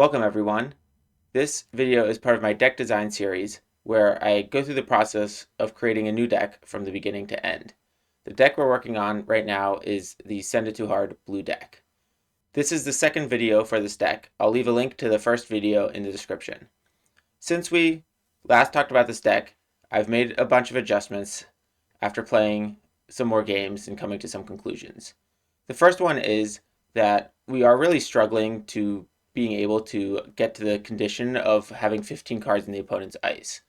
Welcome everyone. This video is part of my deck design series where I go through the process of creating a new deck from the beginning to end. The deck we're working on right now is the SendItTooHard blue deck. This is the second video for this deck. I'll leave a link to the first video in the description. Since we last talked about this deck, I've made a bunch of adjustments after playing some more games and coming to some conclusions. The first one is that we are really struggling to being able to get to the condition of having 15 cards in the opponent's ice.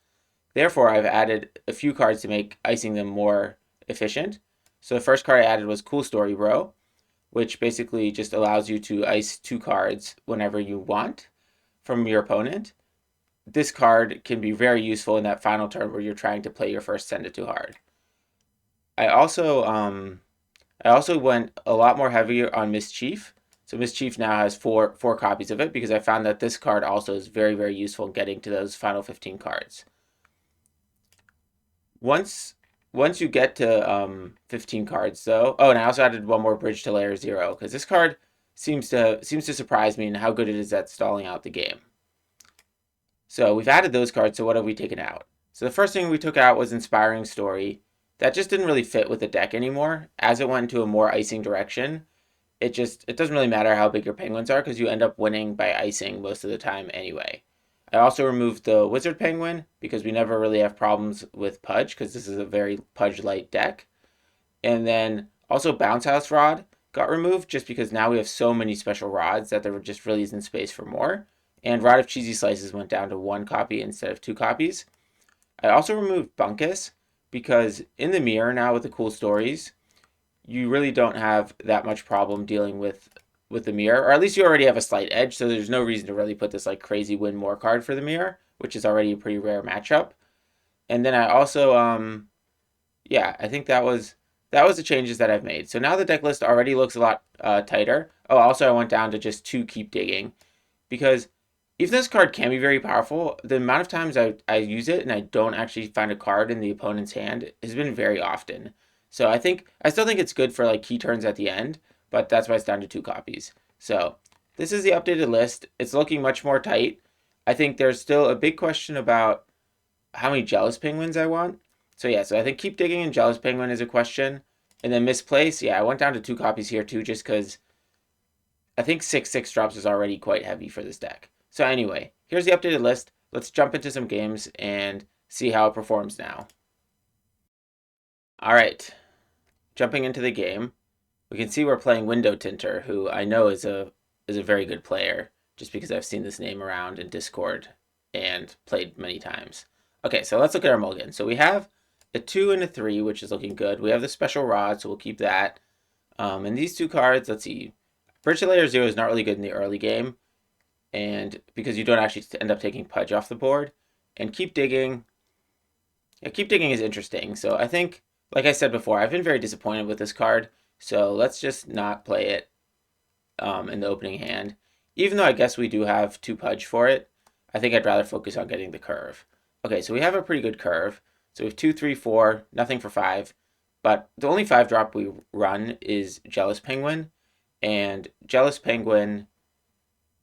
Therefore, I've added a few cards to make icing them more efficient. So the first card I added was CoolStoryBro, which basically just allows you to ice 2 cards whenever you want from your opponent. This card can be very useful in that final turn where you're trying to play your first SendItTooHard. I also went a lot more heavier on MissChief. So MissChief now has four copies of it because I found that this card also is very, very useful in getting to those final 15 cards. Once you get to 15 cards though, and I also added one more BridgeWithLayerZero because this card seems to surprise me in how good it is at stalling out the game. So we've added those cards, so what have we taken out? So the first thing we took out was Inspiring Story. That just didn't really fit with the deck anymore. As it went into a more icing direction, it doesn't really matter how big your penguins are because you end up winning by icing most of the time anyway. I also removed the Wizard Penguin because we never really have problems with Pudge because this is a very Pudge-light deck. And then also Bounce House Rod got removed just because now we have so many special rods that there just really isn't space for more. And RodofCheesySlices went down to 1 copy instead of 2 copies. I also removed Bunkus because in the mirror now with the cool stories, you really don't have that much problem dealing with the mirror, or at least you already have a slight edge, so there's no reason to really put this like crazy win more card for the mirror, which is already a pretty rare matchup. And then I also, I think that was the changes that I've made. So now the deck list already looks a lot tighter. Oh, also I went down to just 2 KeepDigging because even though this card can be very powerful, the amount of times I use it and I don't actually find a card in the opponent's hand has been very often. So I still think it's good for like key turns at the end, but that's why it's down to 2 copies. So this is the updated list. It's looking much more tight. I think there's still a big question about how many JealousPenguins I want. So I think KeepDigging and JealousPenguin is a question. And then Misplace, I went down to 2 copies here too, just because I think 6/6 drops is already quite heavy for this deck. So anyway, here's the updated list. Let's jump into some games and see how it performs now. All right. Jumping into the game, we can see we're playing Window Tinter, who I know is a very good player, just because I've seen this name around in Discord and played many times. Okay, so let's look at our mulligan. So we have a 2 and a 3, which is looking good. We have the special rod, so we'll keep that. And these 2 cards, let's see. BridgeWithLayerZero is not really good in the early game, and because you don't actually end up taking Pudge off the board. And KeepDigging, KeepDigging is interesting. So I think, like I said before, I've been very disappointed with this card, so let's just not play it in the opening hand. Even though I guess we do have 2 Pudge for it, I think I'd rather focus on getting the curve. Okay, so we have a pretty good curve. So we have 2, 3, 4, nothing for 5, but the only 5 drop we run is JealousPenguin, and JealousPenguin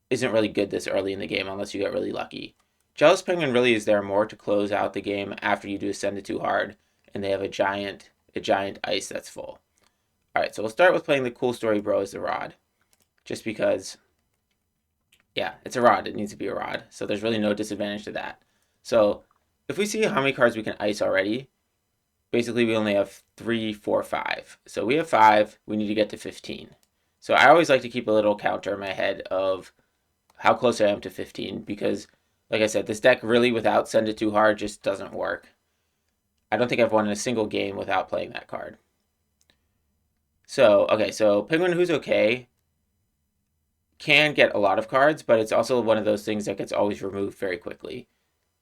isn't really good this early in the game unless you get really lucky. JealousPenguin really is there more to close out the game after you do SendItTooHard, and they have a giant ice that's full. All right, so we'll start with playing the CoolStoryBro as the rod, just because, it's a rod. It needs to be a rod, so there's really no disadvantage to that. So if we see how many cards we can ice already, basically we only have 3, 4, 5. So we have 5. We need to get to 15. So I always like to keep a little counter in my head of how close I am to 15 because, like I said, this deck really without SendItTooHard just doesn't work. I don't think I've won in a single game without playing that card. So, okay, so PenguinWhosOK can get a lot of cards, but it's also one of those things that gets always removed very quickly.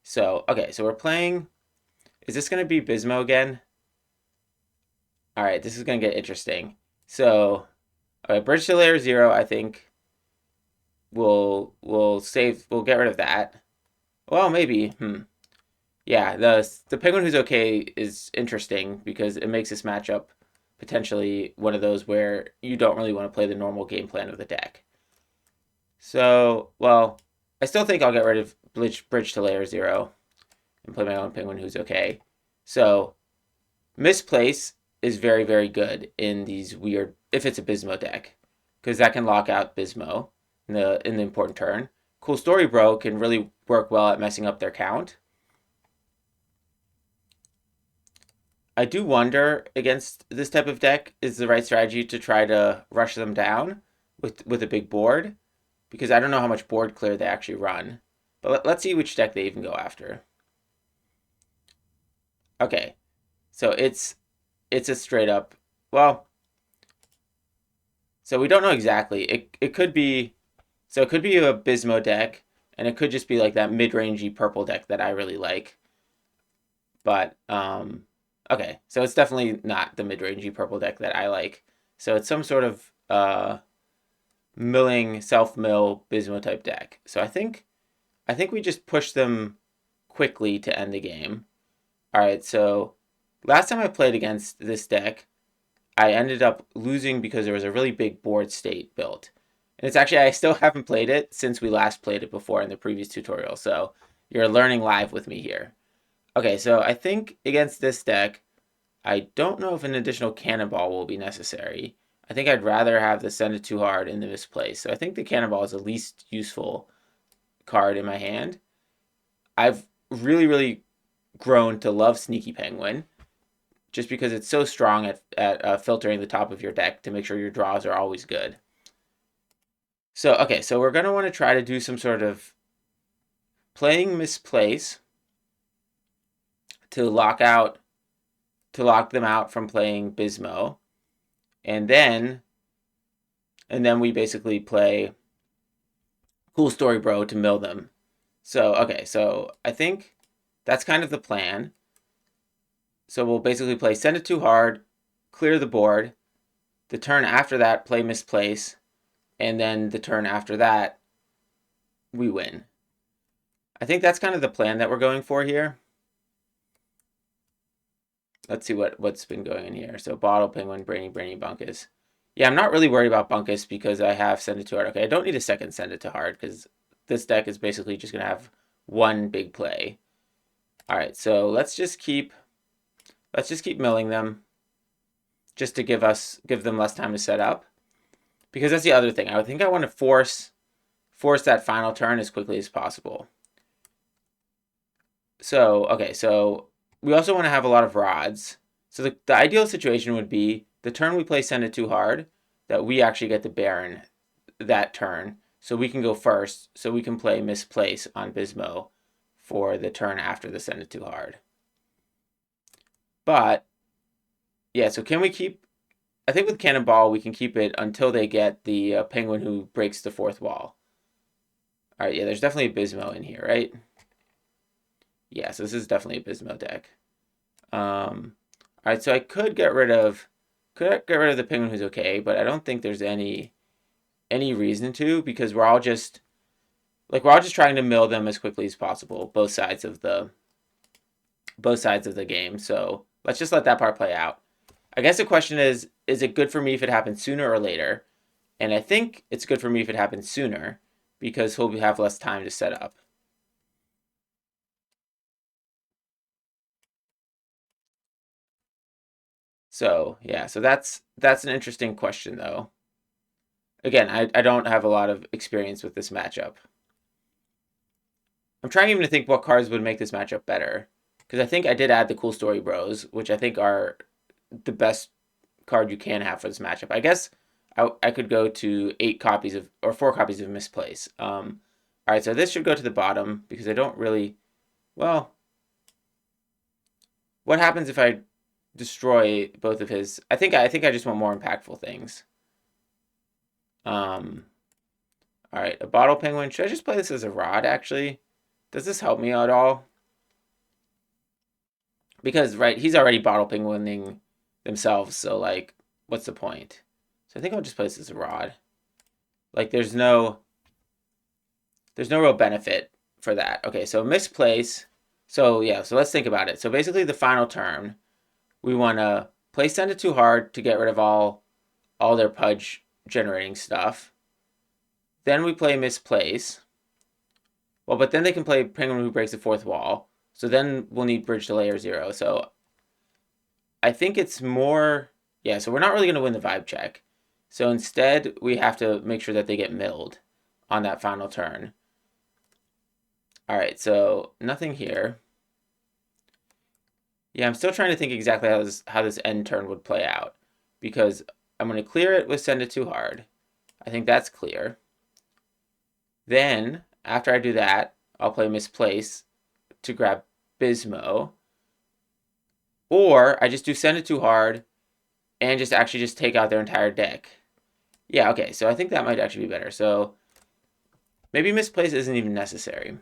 So, okay, so we're playing, is this going to be Bismo again? All right, this is going to get interesting. So, okay, BridgeWithLayerZero, I think we'll get rid of that. Well, maybe, Yeah, the PenguinWhosOK is interesting because it makes this matchup potentially one of those where you don't really want to play the normal game plan of the deck. So, well, I still think I'll get rid of Bridge to Layer 0 and play my own Penguin Who's Okay. So Misplace is very, very good in these weird, if it's a Bismo deck, because that can lock out Bismo in the important turn. CoolStoryBro can really work well at messing up their count. I do wonder against this type of deck, is the right strategy to try to rush them down with a big board? Because I don't know how much board clear they actually run. But let's see which deck they even go after. Okay, so it's a straight up, well, so we don't know exactly. It could be, so it could be a Bismo deck, and it could just be like that mid-rangey purple deck that I really like. But okay, so it's definitely not the mid-rangey purple deck that I like. So it's some sort of milling, self-mill Bismo type deck. So I think we just push them quickly to end the game. All right, so last time I played against this deck, I ended up losing because there was a really big board state built. And it's actually, I still haven't played it since we last played it before in the previous tutorial. So you're learning live with me here. Okay, so I think against this deck, I don't know if an additional Cannonball will be necessary. I think I'd rather have the SendItTooHard in the Misplace. So I think the Cannonball is the least useful card in my hand. I've really, really grown to love SneakyPenguin just because it's so strong at filtering the top of your deck to make sure your draws are always good. So, okay, so we're going to want to try to do some sort of playing Misplace to lock them out from playing Bismo. And then we basically play CoolStoryBro to mill them. So, okay, so I think that's kind of the plan. So we'll basically play SendItTooHard, clear the board. The turn after that, play Misplace. And then the turn after that, we win. I think that's kind of the plan that we're going for here. Let's see what's been going in here. So BottlePenguin, Brainy, Bunkus. Yeah, I'm not really worried about Bunkus because I have SendItTooHard. Okay, I don't need a second SendItTooHard because this deck is basically just going to have one big play. All right, so let's just keep milling them just to give them less time to set up. Because that's the other thing. I think I want to force that final turn as quickly as possible. So, okay, so we also want to have a lot of rods. So the ideal situation would be the turn we play SendItTooHard, that we actually get the Baron that turn. So we can go first, so we can play Misplace on Bismo for the turn after the SendItTooHard. But, yeah, so can we keep... I think with Cannonball, we can keep it until they get the Penguin who breaks the fourth wall. All right, yeah, there's definitely a Bismo in here, right? Yeah, so this is definitely a Bismo deck. All right, so I could get rid of the Penguin Who's Okay, but I don't think there's any reason to, because we're all just trying to mill them as quickly as possible, both sides of the game. So let's just let that part play out. I guess the question is it good for me if it happens sooner or later? And I think it's good for me if it happens sooner, because he'll have less time to set up. So, yeah, so that's an interesting question, though. Again, I don't have a lot of experience with this matchup. I'm trying even to think what cards would make this matchup better, because I think I did add the Cool Story Bros, which I think are the best card you can have for this matchup. I guess I could go to 4 copies of Misplace. All right, so this should go to the bottom because I don't really, well, what happens if I destroy both of his? I think I just want more impactful things. All right, a BottlePenguin. Should I just play this as a rod, actually? Does this help me at all? Because, right, he's already BottlePenguining themselves, so, like, what's the point? So I think I'll just play this as a rod. Like, there's no real benefit for that. Okay, so Misplace. So, yeah, so let's think about it. So basically the final turn, we want to play SendItTooHard to get rid of all their Pudge generating stuff. Then we play Misplace. Well, but then they can play Penguin Who Breaks the Fourth Wall. So then we'll need Bridge to Layer 0. So I think it's more... Yeah, so we're not really going to win the vibe check. So instead, we have to make sure that they get milled on that final turn. All right, so nothing here. Yeah, I'm still trying to think exactly how this end turn would play out. Because I'm going to clear it with SendItTooHard. I think that's clear. Then, after I do that, I'll play Misplace to grab Bismo. Or I just do SendItTooHard and just actually just take out their entire deck. Yeah, okay, so I think that might actually be better. So maybe Misplace isn't even necessary.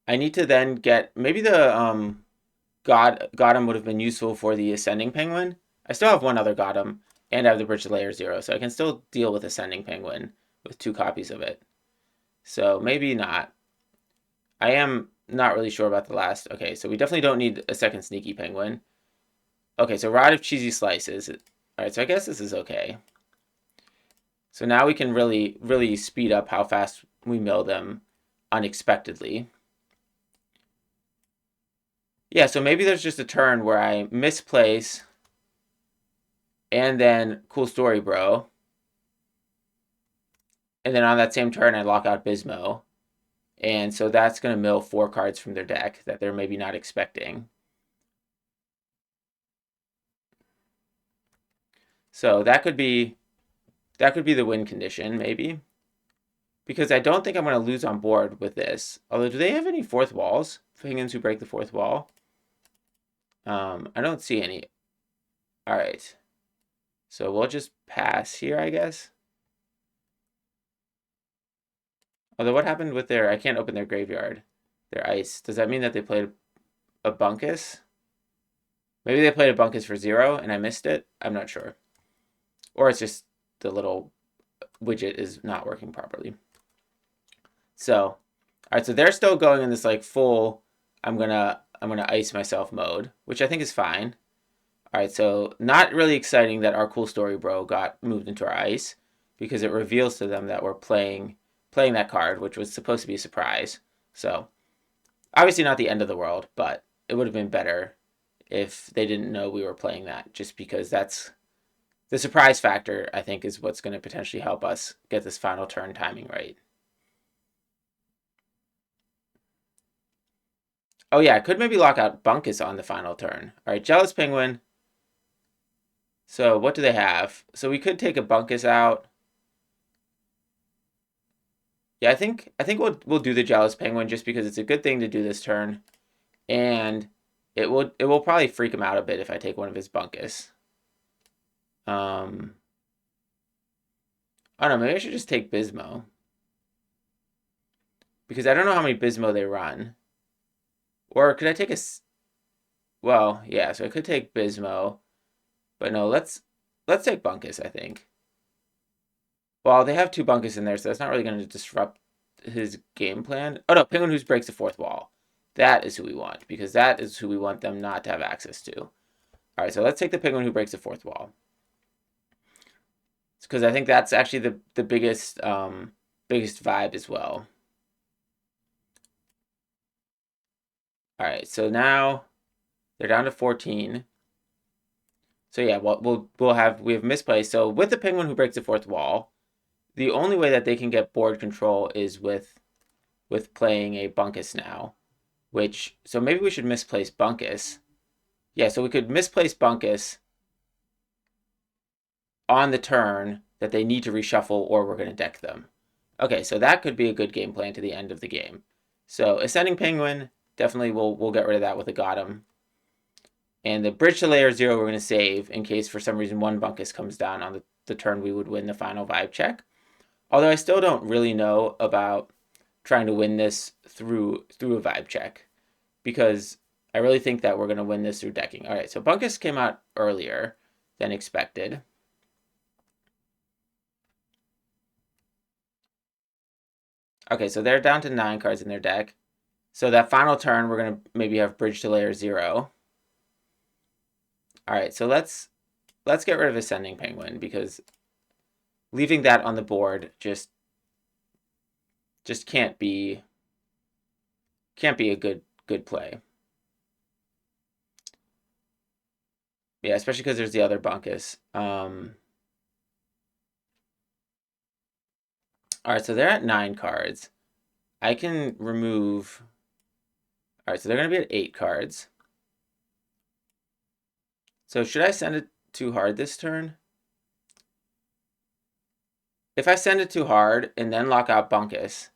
I need to then get... Maybe the GotEm would have been useful for the Ascending Penguin. I still have one other GotEm, and I have the Bridge to Layer 0, so I can still deal with Ascending Penguin with 2 copies of it. So maybe not. I am not really sure about the last. Okay, so we definitely don't need a second SneakyPenguin. Okay, so RodofCheesySlices. All right, so I guess this is okay. So now we can really speed up how fast we mill them unexpectedly. Yeah, so maybe there's just a turn where I misplace and then CoolStoryBro. And then on that same turn, I lock out Bismo. And so that's going to mill 4 cards from their deck that they're maybe not expecting. So that could be the win condition, maybe. Because I don't think I'm going to lose on board with this. Although, do they have any fourth walls? Penguins who break the fourth wall? I don't see any. All right. So we'll just pass here, I guess. Although, what happened with their... I can't open their graveyard. Their ice. Does that mean that they played a Bunkus? Maybe they played a Bunkus for 0 and I missed it? I'm not sure. Or it's just the little widget is not working properly. So, all right, so they're still going in this like full I'm gonna ice myself mode, which I think is fine. All right, so not really exciting that our CoolStoryBro got moved into our ice because it reveals to them that we're playing that card, which was supposed to be a surprise. So obviously not the end of the world, but it would have been better if they didn't know we were playing that, just because that's the surprise factor, I think, is what's going to potentially help us get this final turn timing right. Oh yeah, I could maybe lock out Bunkus on the final turn. All right, JealousPenguin. So what do they have? So we could take a Bunkus out. Yeah, I think we'll do the JealousPenguin just because it's a good thing to do this turn, and it will probably freak him out a bit if I take one of his Bunkus. I don't know, maybe I should just take Bismo. Because I don't know how many Bismo they run. Or could I take a... Well, yeah, so I could take Bismo. But no, let's take Bunkus, I think. Well, they have 2 Bunkus in there, so that's not really going to disrupt his game plan. Oh, no, Penguin Who Breaks the Fourth Wall. That is who we want, because that is who we want them not to have access to. All right, so let's take the Penguin Who Breaks the Fourth Wall. Because I think that's actually the biggest vibe as well. All right, so now they're down to 14. So yeah, we have Misplaced. So with the Penguin Who Breaks the Fourth Wall, the only way that they can get board control is with playing a Bunkus now. So maybe we should misplace Bunkus. Yeah, so we could misplace Bunkus on the turn that they need to reshuffle, or we're going to deck them. Okay, so that could be a good game plan to the end of the game. So Ascending Penguin, definitely we'll get rid of that with a GotEm. And the Bridge to Layer 0 we're going to save in case for some reason one Bunkus comes down on the turn we would win the final vibe check. Although I still don't really know about trying to win this through a vibe check, because I really think that we're going to win this through decking. All right, so Bunkus came out earlier than expected. Okay, so they're down to 9 cards in their deck. So that final turn, we're going to maybe have Bridge to Layer 0. All right, so let's get rid of Ascending Penguin, because leaving that on the board just just can't be a good play. Yeah, especially because there's the other Bunkus. All right, so they're at 9 cards. I can remove. All right, so they're going to be at 8 cards. So should I send it too hard this turn? If I send it too hard and then lock out Bunkus,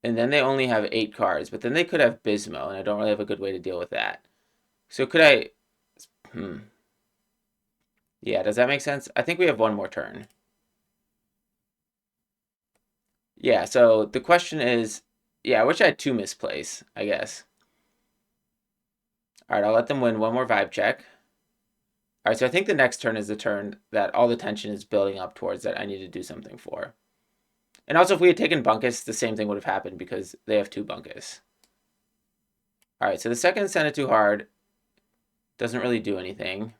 and then they only have 8 cards, but then they could have Bismo, and I don't really have a good way to deal with that. So could I... Yeah, does that make sense? I think we have one more turn. Yeah, so the question is... Yeah, I wish I had 2 misplace, I guess. All right, I'll let them win one more vibe check. All right, so I think the next turn is the turn that all the tension is building up towards that I need to do something for. And also, if we had taken Bunkus, the same thing would have happened because they have 2 Bunkus. All right, so the second Send It Too Hard doesn't really do anything.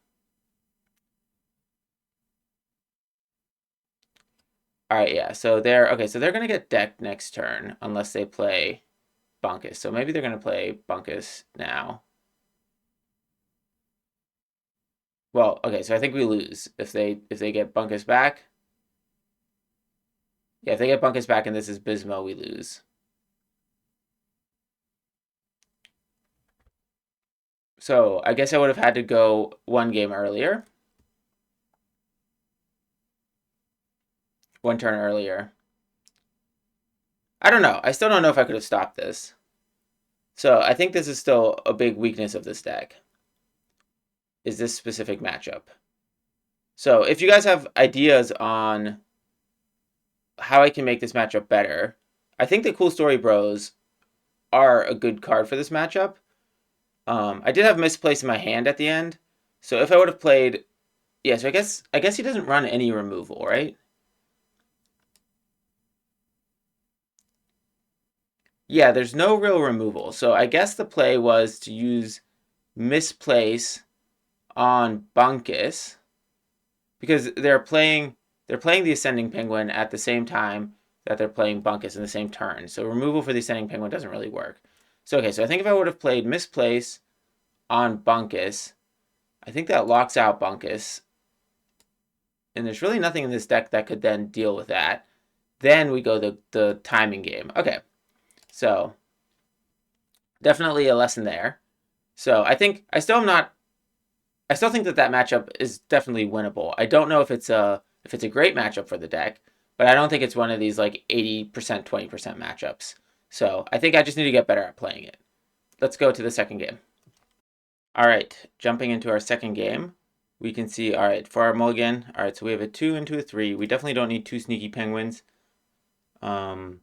All right, yeah, so they're going to get decked next turn unless they play Bunkus. So maybe they're going to play Bunkus now. Well, okay, so I think we lose if they get Bunkus back. Yeah, if they get Bunkus back and this is Bismo, we lose. So I guess I would have had to go 1 game earlier. 1 turn earlier. I don't know. I still don't know if I could have stopped this. So I think this is still a big weakness of this deck. Is this specific matchup. So if you guys have ideas on how I can make this matchup better, I think the Cool Story Bros are a good card for this matchup. I did have Misplace in my hand at the end. So if I would have played... Yeah, so I guess he doesn't run any removal, right? Yeah, there's no real removal. So I guess the play was to use Misplace on Bunkus because they're playing the Ascending Penguin at the same time that they're playing Bunkus in the same turn. So removal for the Ascending Penguin doesn't really work. So okay, so I think if I would have played Misplace on Bunkus, I think that locks out Bunkus. And there's really nothing in this deck that could then deal with that. Then we go the timing game. Okay, so definitely a lesson there. So I think I still think that matchup is definitely winnable. I don't know if it's a great matchup for the deck, but I don't think it's one of these like 80%, 20% matchups. So I think I just need to get better at playing it. Let's go to the second game. All right, jumping into our second game, we can see, all right, for our mulligan, all right, so we have a 2 into a 3. We definitely don't need 2 Sneaky Penguins. So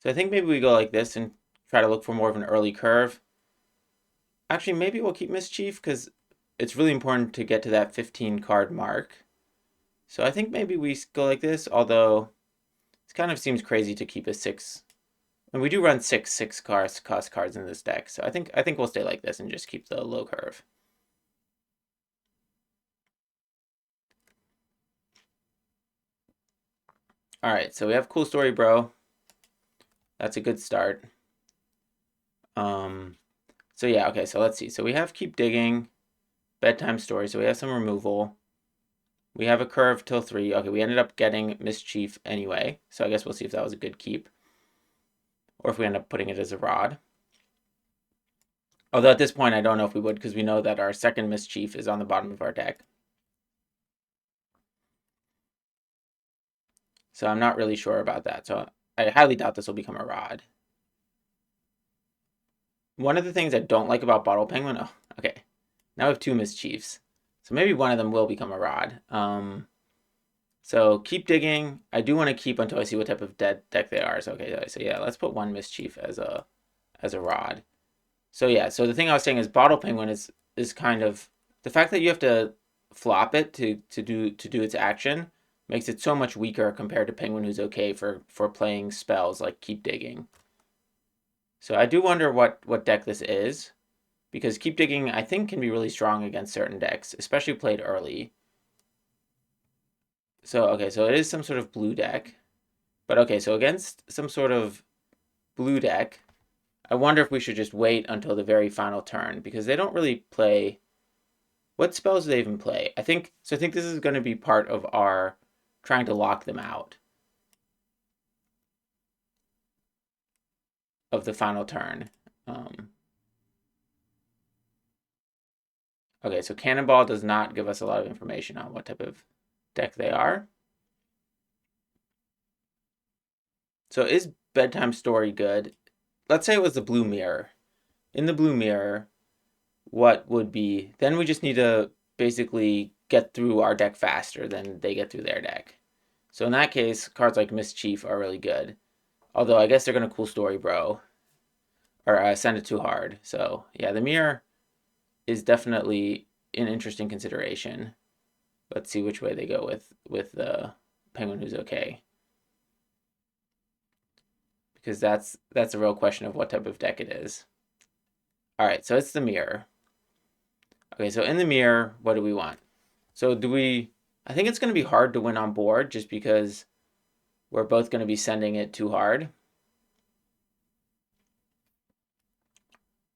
I think maybe we go like this and try to look for more of an early curve. Actually, maybe we'll keep Mischief because it's really important to get to that 15 card mark. So I think maybe we go like this, although it kind of seems crazy to keep a 6. And we do run 6 cost cards in this deck. So I think we'll stay like this and just keep the low curve. All right, so we have CoolStoryBro. That's a good start. So yeah, okay, so let's see. So we have KeepDigging, BedtimeStory, so we have some removal. We have a curve till 3. Okay, we ended up getting Mischief anyway, so I guess we'll see if that was a good keep. Or if we end up putting it as a rod. Although at this point I don't know if we would because we know that our second Mischief is on the bottom of our deck. So I'm not really sure about that. So I highly doubt this will become a rod. One of the things I don't like about BottlePenguin... Oh, okay. Now we have 2 Mischiefs. So maybe one of them will become a rod. So KeepDigging. I do want to keep until I see what type of deck they are. So okay, so yeah, let's put 1 Mischief as a rod. So yeah, so the thing I was saying is BottlePenguin is kind of the fact that you have to flop it to do its action makes it so much weaker compared to PenguinWhosOK for playing spells like KeepDigging. So I do wonder what deck this is, because KeepDigging I think can be really strong against certain decks, especially played early. So okay, so it is some sort of blue deck. But okay, so against some sort of blue deck, I wonder if we should just wait until the very final turn, because they don't really play... What spells do they even play? I think this is going to be part of our trying to lock them out of the final turn. Okay, so Cannonball does not give us a lot of information on what type of deck they are. So is Bedtime Story good? Let's say it was the blue mirror. In the blue mirror, what would be... Then we just need to basically get through our deck faster than they get through their deck. So in that case, cards like MissChief are really good. Although I guess they're going to CoolStoryBro. Or SendItTooHard. So yeah, the mirror is definitely an interesting consideration. Let's see which way they go with the PenguinWhosOK. Because that's a real question of what type of deck it is. All right, so it's the mirror. Okay, so in the mirror, what do we want? So I think it's going to be hard to win on board just because we're both going to be sending it too hard.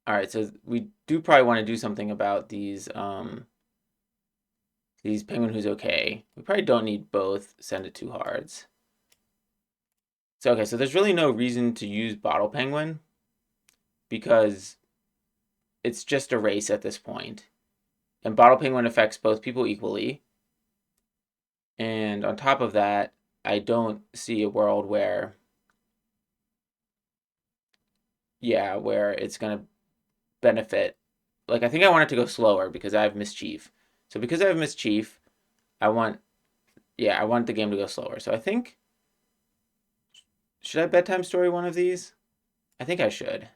All right, so we do probably want to do something about these PenguinWhosOK. We probably don't need both SendItTooHards. So okay, so there's really no reason to use BottlePenguin because it's just a race at this point. And BottlePenguin affects both people equally. And on top of that, I don't see a world where, yeah, where it's going to benefit. Like, I think I want it to go slower because I have MissChief. So because I have MissChief, I want the game to go slower. So I think, should I Bedtime Story one of these? I think I should.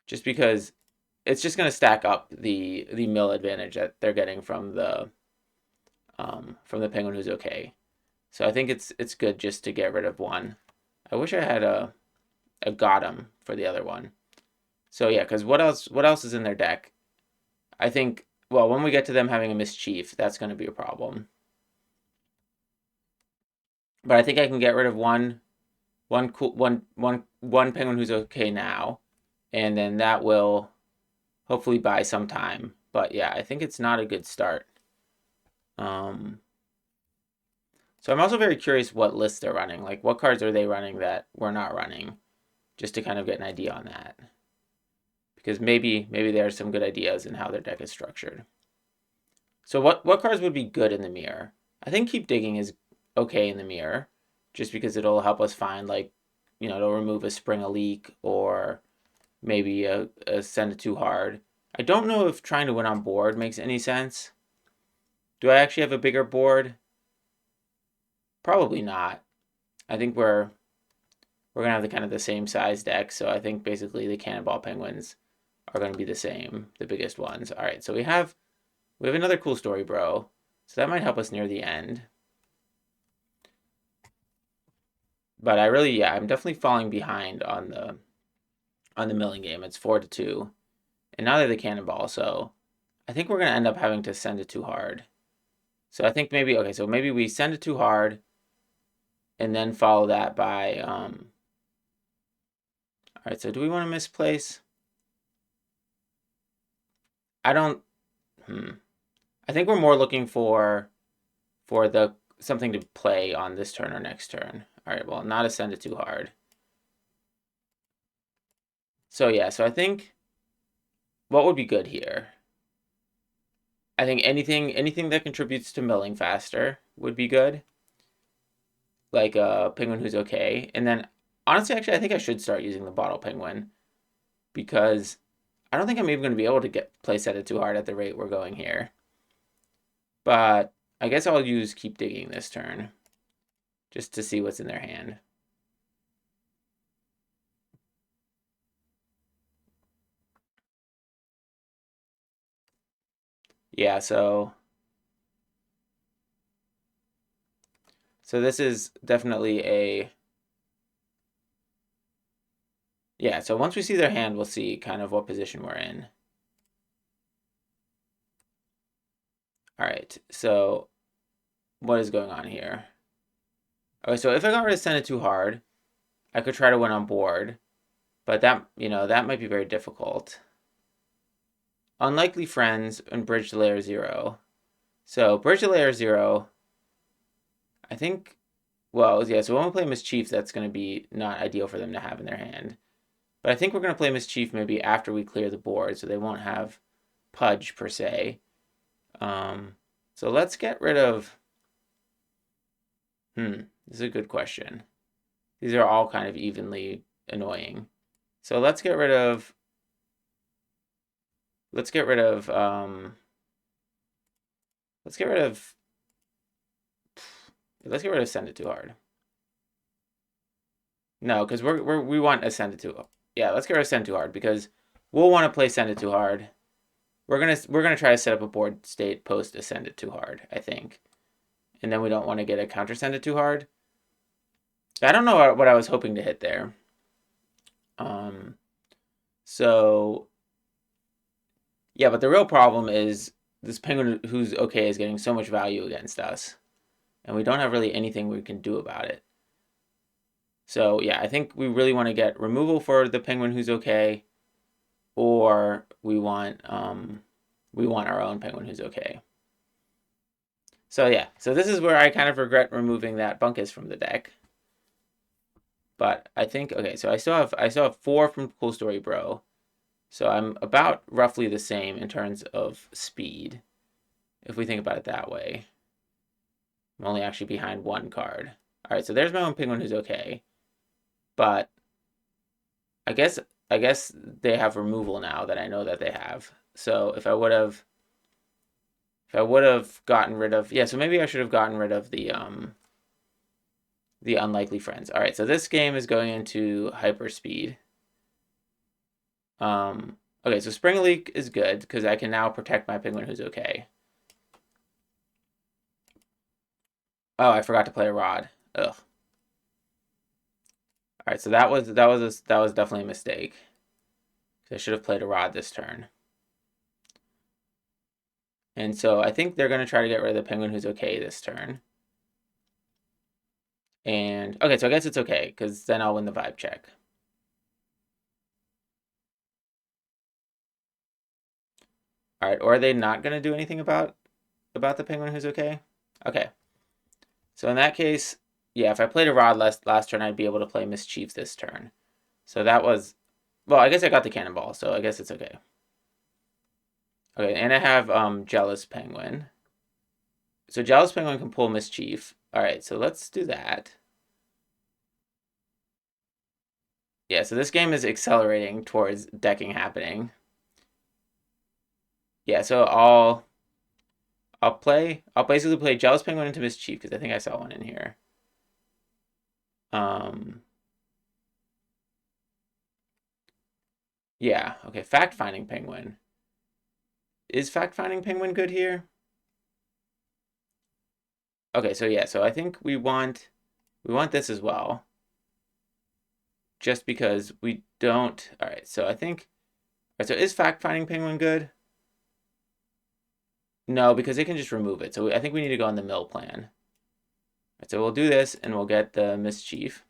Just because it's just going to stack up the mill advantage that they're getting from the PenguinWhosOK. So I think it's good just to get rid of one. I wish I had a GotEm for the other one. So yeah, because what else is in their deck? I think, well, when we get to them having a MissChief, that's going to be a problem. But I think I can get rid of one PenguinWhosOK now, and then that will hopefully buy some time. But yeah, I think it's not a good start. So I'm also very curious what lists they're running. Like, what cards are they running that we're not running? Just to kind of get an idea on that. Because maybe there are some good ideas in how their deck is structured. So what cards would be good in the mirror? I think KeepDigging is okay in the mirror, just because it'll help us find, like, it'll remove a SpringaLeak or maybe a SendItTooHard. I don't know if trying to win on board makes any sense. Do I actually have a bigger board? Probably not. I think we're gonna have the kind of the same size deck, so I think basically the CannonballPenguins are gonna be the same, the biggest ones. All right, so we have another CoolStoryBro, so that might help us near the end. But I'm definitely falling behind on the milling game. It's 4-2, and now they're the Cannonball, so I think we're gonna end up having to SendItTooHard. So I think maybe we SendItTooHard, and then follow that by all right, so do we want to misplace? I don't I think we're more looking for something to play on this turn or next turn. All right, well, not a SendItTooHard. So yeah, so I think what would be good here? I think anything that contributes to milling faster would be good. Like PenguinWhosOK. And then honestly, actually, I think I should start using the BottlePenguin because I don't think I'm even going to be able to play SendItTooHard at the rate we're going here. But I guess I'll use KeepDigging this turn just to see what's in their hand. Yeah, so this is definitely a... Yeah, so once we see their hand, we'll see kind of what position we're in. All right, so what is going on here? Okay, so if I got rid of SendItTooHard, I could try to win on board, but that, that might be very difficult. Unlikely Friends and BridgeWithLayerZero. So BridgeWithLayerZero, I think, well, yeah, so when we play Mischief, that's going to be not ideal for them to have in their hand. But I think we're going to play Mischief maybe after we clear the board, so they won't have Pudge, per se. So let's get rid of... this is a good question. These are all kind of evenly annoying. So let's get rid of... Let's get rid of SendItTooHard. No, because we want a SendItTooHard. Yeah, let's get rid of SendItTooHard because we'll want to play SendItTooHard. We're gonna try to set up a board state post a SendItTooHard, I think, and then we don't want to get a counter SendItTooHard. I don't know what I was hoping to hit there. So yeah, but the real problem is this penguin who's okay is getting so much value against us, and we don't have really anything we can do about it. So yeah, I think we really want to get removal for the penguin who's okay, or we want our own penguin who's okay. So yeah, so this is where I kind of regret removing that Bunkus from the deck. But I think, okay, so I still have 4 from CoolStoryBro. So I'm about roughly the same in terms of speed, if we think about it that way. I'm only actually behind 1 card. All right, so there's my own penguin who's okay. But I guess they have removal now that I know that they have. So if I would have gotten rid of, yeah, so maybe I should have gotten rid of the unlikely friends. All right, so this game is going into hyperspeed. Okay, so SpringaLeak is good because I can now protect my penguin who's okay. Oh, I forgot to play a rod. Ugh. All right, so that was definitely a mistake. I should have played a rod this turn. And so I think they're going to try to get rid of the penguin who's okay this turn. And okay, so I guess it's okay because then I'll win the vibe check. All right, or are they not going to do anything about the penguin who's okay? Okay. So in that case, yeah, if I played a rod last turn, I'd be able to play Mischief this turn. So that was, well, I guess I got the cannonball, so I guess it's okay. Okay, and I have JealousPenguin. So JealousPenguin can pull Mischief. All right, so let's do that. Yeah, so this game is accelerating towards decking happening. Yeah, so I'll basically play JealousPenguin into Mischief because I think I saw one in here. Yeah, okay, fact-finding penguin. Is fact-finding penguin good here? Okay, so yeah, so I think we want this as well. Just because we don't. All right, so I think. All right, so is fact-finding penguin good? No, because they can just remove it. So I think we need to go on the mill plan. All right, so we'll do this, and we'll get the Mischief.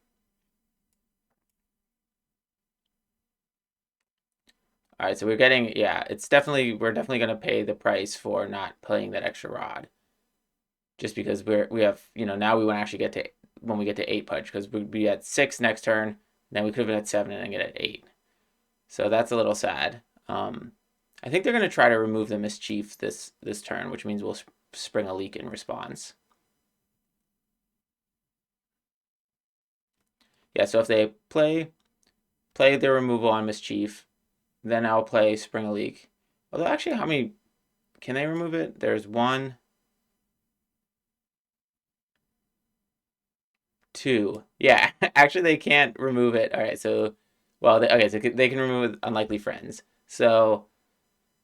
All right, so we're getting, yeah, we're definitely going to pay the price for not playing that extra rod. Just because we have, now we want to actually get to, when we get to 8 Pudge, because we'd be at 6 next turn, then we could have been at 7 and then get at 8. So that's a little sad. I think they're going to try to remove the Mischief this turn, which means we'll SpringaLeak in response. Yeah, so if they play their removal on Mischief, then I'll play SpringaLeak. Although actually, how many can they remove it? There's 1, 2. Yeah, actually they can't remove it. All right, so well, okay, so they can remove unlikely friends. So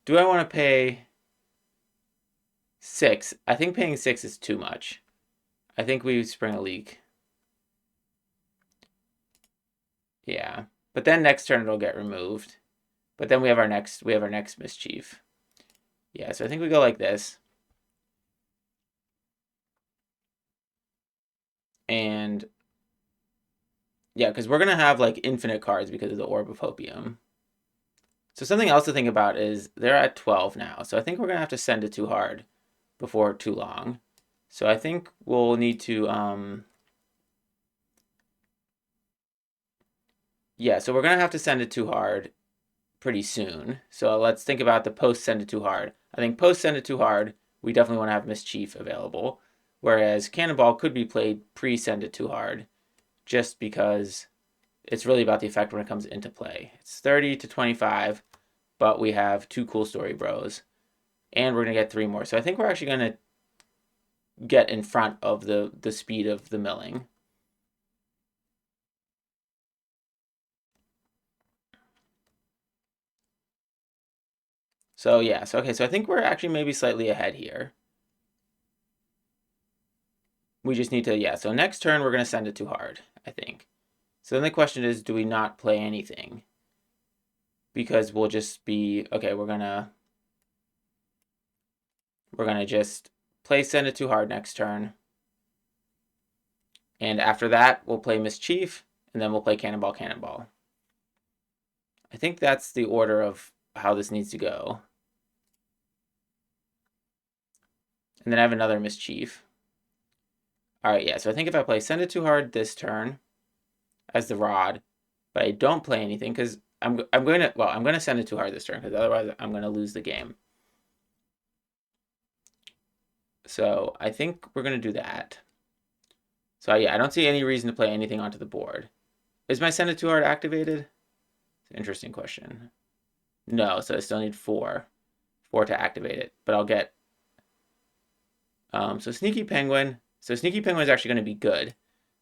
do I want to pay 6? I think paying 6 is too much. I think we SpringaLeak. Yeah, but then next turn it'll get removed. But then we have our next Mischief. Yeah, so I think we go like this. And yeah, because we're going to have like infinite cards because of the Orb of Hopium. So something else to think about is they're at 12 now. So I think we're going to have to SendItTooHard before too long. So I think we'll need to, yeah, so we're going to have to SendItTooHard pretty soon. So let's think about the post SendItTooHard. I think post SendItTooHard, we definitely want to have MissChief available. Whereas Cannonball could be played pre SendItTooHard just because it's really about the effect when it comes into play. It's 30 to 25, but we have 2 CoolStoryBros. And we're going to get 3 more. So I think we're actually going to get in front of the speed of the milling. So yeah, so okay, so I think we're actually maybe slightly ahead here. We just need to, yeah, so next turn we're going to SendItTooHard, I think. So then the question is, do we not play anything? Because we'll just be, okay, we're going to just play SendItTooHard next turn. And after that, we'll play MissChief, and then we'll play Cannonball. I think that's the order of how this needs to go. And then I have another MissChief. All right, yeah, so I think if I play SendItTooHard this turn as the rod, but I don't play anything because I'm going to SendItTooHard this turn because otherwise I'm going to lose the game. So I think we're going to do that. So yeah, I don't see any reason to play anything onto the board. Is my SendItTooHard activated? It's an interesting question. No, so I still need 4 to activate it, but I'll get so SneakyPenguin. So SneakyPenguin is actually going to be good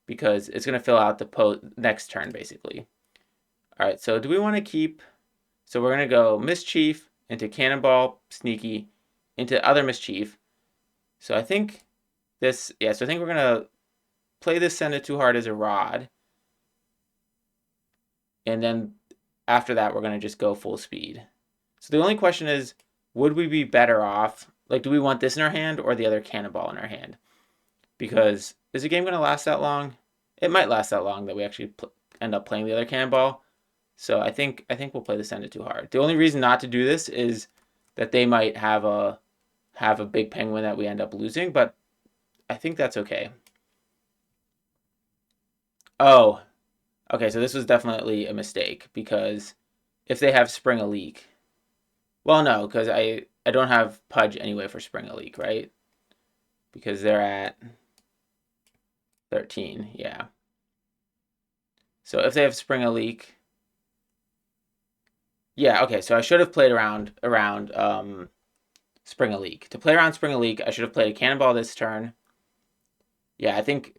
because it's going to fill out the next turn basically. All right, so do we want to keep? So we're going to go MissChief into Cannonball, Sneaky, into other MissChief. So I think this, yeah, so I think we're going to play this SendItTooHard as a rod. And then after that, we're going to just go full speed. So the only question is, would we be better off? Like, do we want this in our hand or the other Cannonball in our hand? Because is the game going to last that long? It might last that long that we actually end up playing the other Cannonball. So I think we'll play the SendItTooHard. The only reason not to do this is that they might have a big penguin that we end up losing, but I think that's okay. Oh, okay, so this was definitely a mistake because if they have SpringaLeak, well, no, because I don't have Pudge anyway for SpringaLeak, right? Because they're at 13, yeah. So if they have SpringaLeak, yeah, okay, so I should have played around SpringaLeak. To play around SpringaLeak, I should have played a Cannonball this turn. Yeah, I think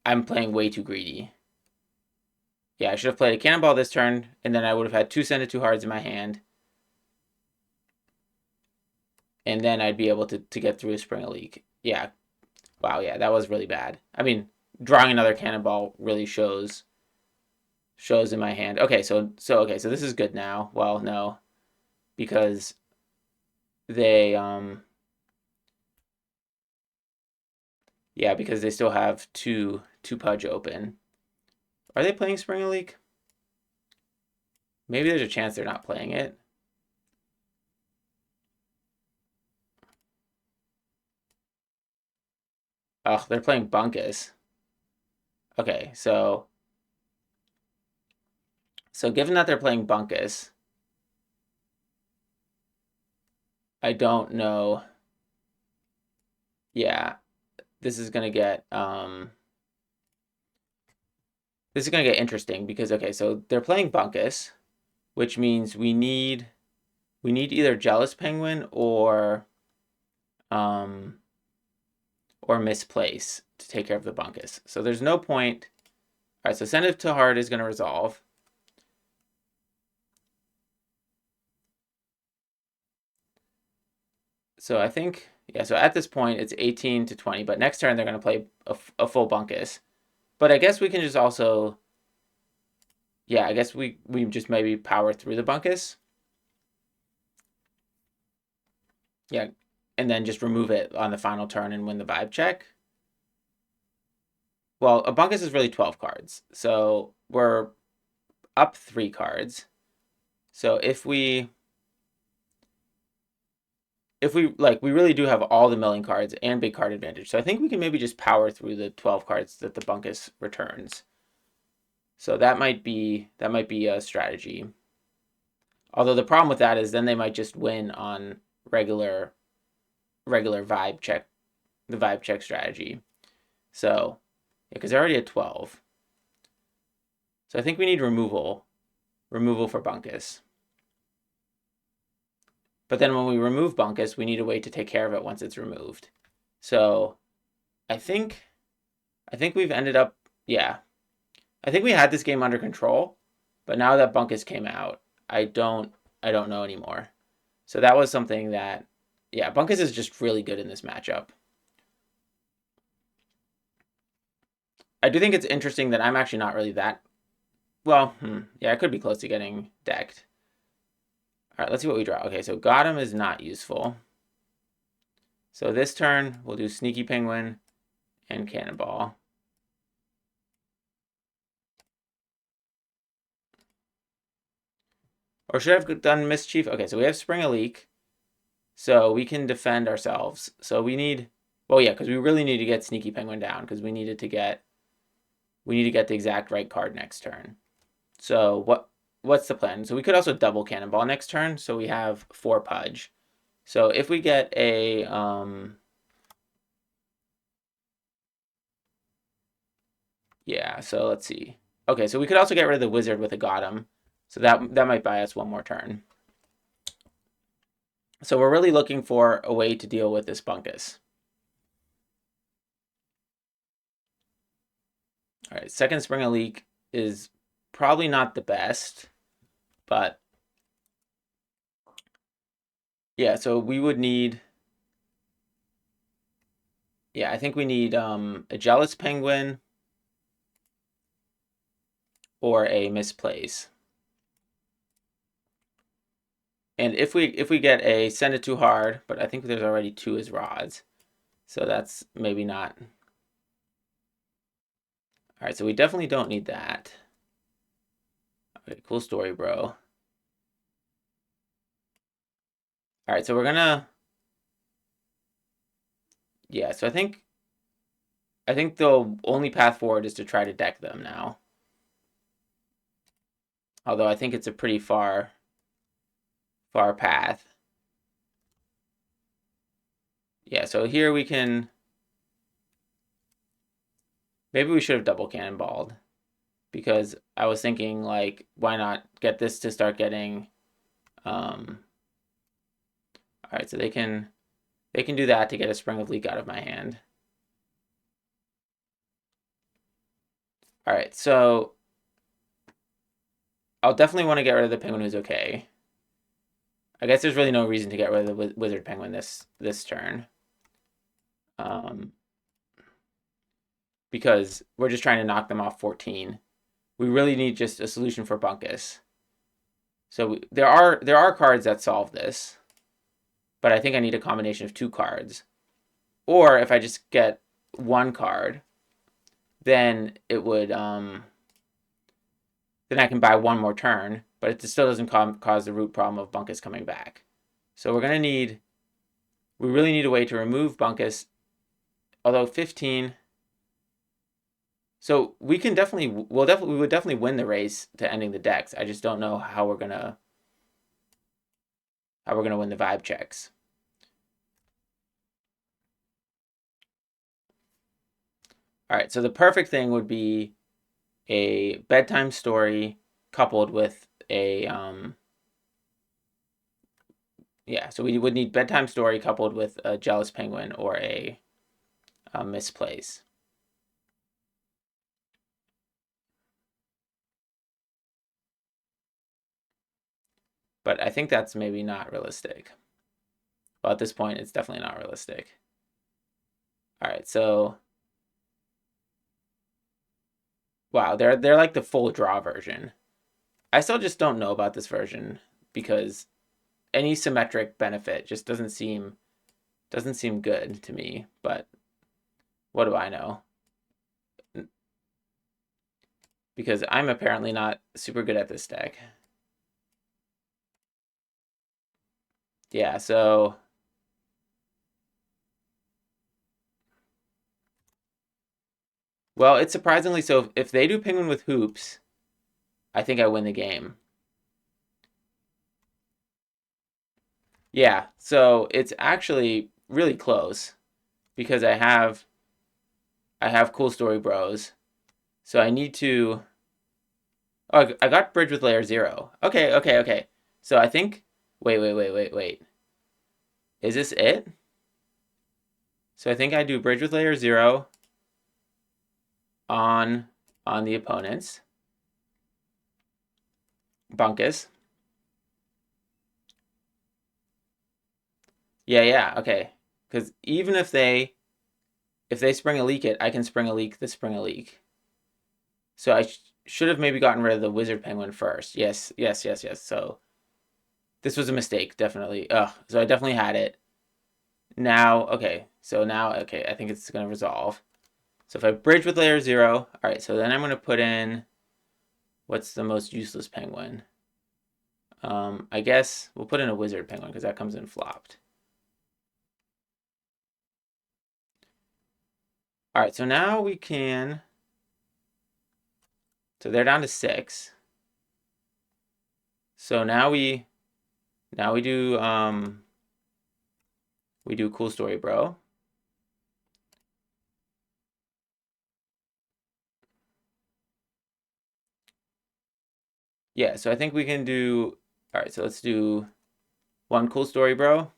I'm playing way too greedy. Yeah, I should have played a Cannonball this turn, and then I would have had 2 SendItTooHards in my hand. And then I'd be able to get through a SpringaLeak. Yeah. Wow, yeah, that was really bad. I mean, drawing another Cannonball really shows in my hand. Okay, so this is good now. Well, no. Because they yeah, because they still have two Pudge open. Are they playing SpringaLeak? Maybe there's a chance they're not playing it. Oh, they're playing Bunkus. Okay, so given that they're playing Bunkus, I don't know. Yeah, this is gonna get interesting because okay, so they're playing Bunkus, which means we need either JealousPenguin or Misplace to take care of the Bunkus. So there's no point. All right, so SendItTooHard is going to resolve. So I think, yeah, so at this point it's 18 to 20, but next turn they're going to play a full Bunkus. But I guess we can just also, yeah, I guess we just maybe power through the Bunkus. Yeah, and then just remove it on the final turn and win the vibe check. well, a Bunkus is really 12 cards. So we're up 3 cards. So if we like, we really do have all the milling cards and big card advantage. So I think we can maybe just power through the 12 cards that the Bunkus returns. So that might be a strategy. Although the problem with that is then they might just win on regular vibe check, the vibe check strategy. So, yeah, because they're already at 12. So I think we need removal for Bunkus. But then when we remove Bunkus, we need a way to take care of it once it's removed. So I think we've ended up, yeah. I think we had this game under control, but now that Bunkus came out, I don't know anymore. So that was something that, yeah, Bunkus is just really good in this matchup. I do think it's interesting that I'm actually not really that, well, yeah, I could be close to getting decked. All right, let's see what we draw. Okay, so GotEm is not useful. So this turn, we'll do SneakyPenguin and Cannonball. Or should I have done Mischief? Okay, so we have SpringaLeak. So we can defend ourselves. So we need, well, yeah, because we really need to get SneakyPenguin down because we need to get the exact right card next turn. So what's the plan? So we could also double Cannonball next turn. So we have 4 Pudge. So if we get a yeah, so let's see. Okay, so we could also get rid of the wizard with a GotEm. So that might buy us one more turn. So we're really looking for a way to deal with this Bunkus. All right, second SpringaLeak is probably not the best, but yeah, so we would need, yeah, I think we need a JealousPenguin or a Misplace. And if we get a SendItTooHard, but I think there's already 2 as rods, so that's maybe not. All right, so we definitely don't need that. Okay, CoolStoryBro. All right, so we're gonna, yeah, so I think the only path forward is to try to deck them now. Although I think it's a pretty far path. Yeah, so here we can, maybe we should have double cannonballed because I was thinking, like, why not get this to start getting, all right, so they can do that to get a Spring of Leak out of my hand. All right, so I'll definitely want to get rid of the PenguinWhosOK. I guess there's really no reason to get rid of the Wizard Penguin this turn. Because we're just trying to knock them off 14. We really need just a solution for Bunkus. So there are cards that solve this, but I think I need a combination of 2 cards. Or if I just get 1 card, then it would then I can buy 1 more turn, but it still doesn't cause the root problem of Bunkus coming back. So we really need a way to remove Bunkus. Although 15, so we would definitely win the race to ending the decks. I just don't know how we're gonna win the vibe checks. All right, so the perfect thing would be a bedtime story coupled with a yeah, so we would need bedtime story coupled with a JealousPenguin or a Misplace. But I think that's maybe not realistic. Well, at this point, it's definitely not realistic. All right, so wow, they're like the full draw version. I still just don't know about this version because any symmetric benefit just doesn't seem good to me. But what do I know? because I'm apparently not super good at this deck. Yeah, so well, it's surprisingly so if they do Penguin with hoops, I think I win the game. Yeah, so it's actually really close because I have Cool Story Bros. So I need to. Oh, I got BridgeWithLayerZero. Okay, okay, okay. So I think. Wait. Is this it? So I think I do BridgeWithLayerZero on the opponents. Bunkus. Yeah, okay. Because even if they SpringaLeak it, I can SpringaLeak the SpringaLeak. So I should have maybe gotten rid of the Wizard Penguin first. Yes. So this was a mistake, definitely. Ugh. So I definitely had it. Now, okay. So now, okay, I think it's going to resolve. So if I bridge with LayerZero, all right, so then I'm going to put in, what's the most useless penguin? I guess we'll put in a Wizard Penguin because that comes in flopped. All right, so now we can, so they're down to 6. So now we do Cool Story Bro. Yeah, so I think we can do, all right, so let's do 1 Cool Story Bro.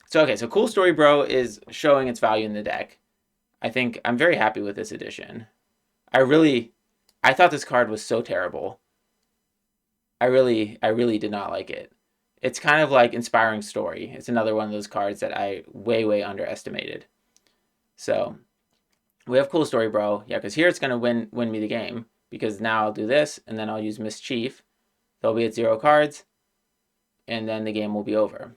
So okay, so Cool Story Bro is showing its value in the deck. I think I'm very happy with this edition. I thought this card was so terrible. I really did not like it. It's kind of like Inspiring Story. It's another one of those cards that I way underestimated. So we have Cool Story Bro. Yeah, because here it's gonna win me the game. Because now I'll do this, and then I'll use MissChief. They'll be at 0 cards, and then the game will be over.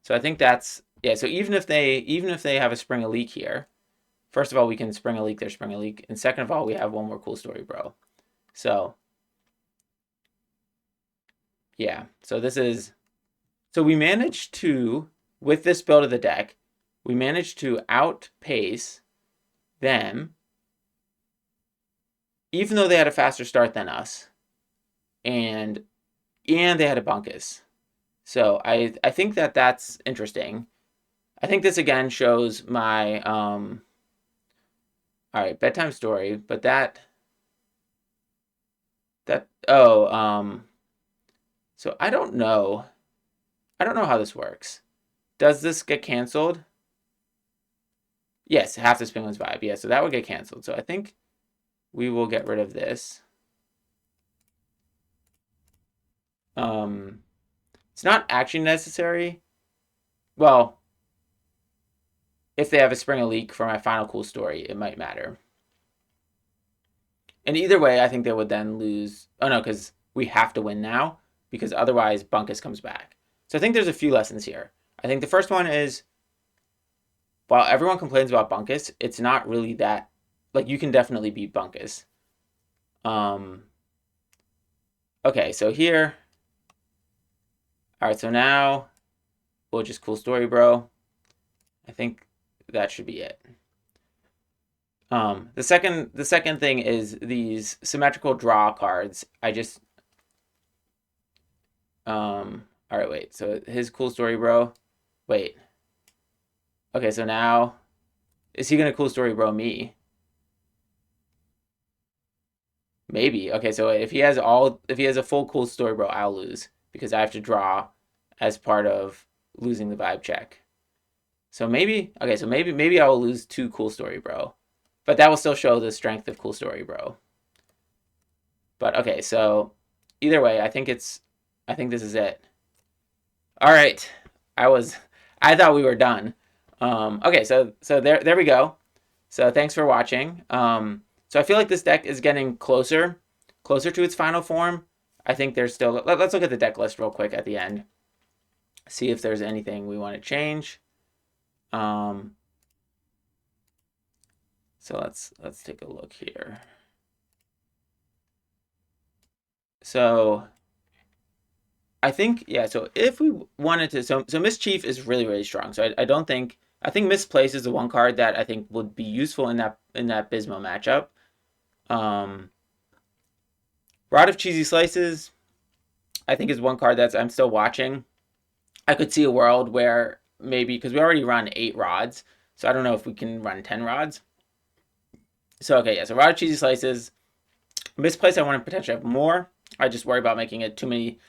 So I think that's, yeah, so even if they have a SpringaLeak here, first of all, we can SpringaLeak their SpringaLeak, and second of all, we have one more Cool Story Bro. So yeah, so we managed to, with this build of the deck, we managed to outpace them, even though they had a faster start than us, and they had a bunkus. So I think that's interesting. I think this again shows my all right, bedtime story, but so I don't know how this works. Does this get canceled? Yes, half this penguin's vibe. Yeah, so that would get canceled. So I think we will get rid of this. It's not actually necessary. Well, if they have a SpringaLeak for my final cool story, it might matter. And either way, I think they would then lose. Oh no, because we have to win now, because otherwise Bunkus comes back. So I think there's a few lessons here. I think the first one is, while everyone complains about Bunkus, it's not really that, like, you can definitely beat Bunkus. Okay, so here, all right, so now we'll just Cool Story Bro. I think that should be it. The second thing is these symmetrical draw cards. All right, wait. So his Cool Story Bro. Wait. Okay, so now is he gonna Cool Story Bro me? Maybe. Okay, so if he has a full Cool Story Bro, I'll lose because I have to draw as part of losing the vibe check. So maybe maybe I will lose 2 Cool Story Bro. But that will still show the strength of Cool Story Bro. But okay, so either way, I think this is it. All right. I thought we were done. Okay, so there we go. So thanks for watching. So I feel like this deck is getting closer to its final form. I think there's still, let's look at the deck list real quick at the end. See if there's anything we want to change. So let's take a look here. So I think, yeah, so if we wanted to, so MissChief is really strong. So I think Misplace is the one card that I think would be useful in that Bismo matchup. RodofCheesySlices, I think, is one card that I'm still watching. I could see a world where maybe, because we already run 8 rods, so I don't know if we can run 10 rods. So okay, yeah, so RodofCheesySlices. Misplace, I want to potentially have more. I just worry about making it too many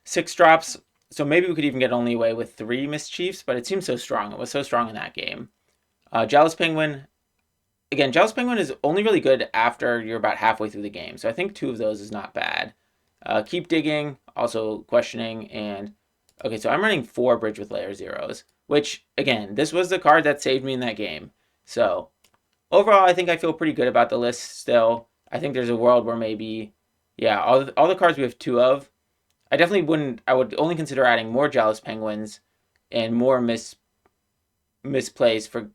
6 drops. So maybe we could even get only away with 3 Mischiefs, but it seems so strong. It was so strong in that game. JealousPenguin. Again, JealousPenguin is only really good after you're about halfway through the game. So I think 2 of those is not bad. KeepDigging, also questioning. And okay, so I'm running 4 BridgeWithLayerZeros, which, again, this was the card that saved me in that game. So overall, I think I feel pretty good about the list still. I think there's a world where maybe, yeah, all the cards we have 2 of, I definitely wouldn't. I would only consider adding more JealousPenguins and more misplace for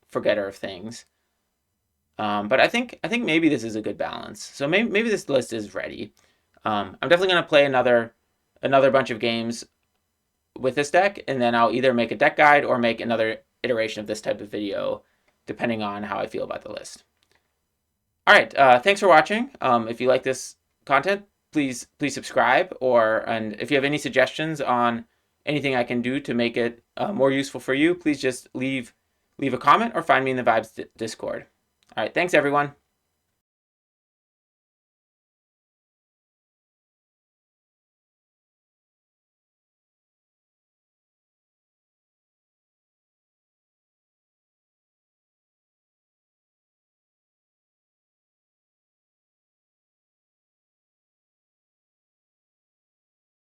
forgetter of things. But I think maybe this is a good balance. So maybe this list is ready. I'm definitely gonna play another bunch of games with this deck, and then I'll either make a deck guide or make another iteration of this type of video, depending on how I feel about the list. All right, thanks for watching. If you like this content, please subscribe, and if you have any suggestions on anything I can do to make it more useful for you, please just leave a comment or find me in the Vibes Discord. All right, thanks everyone.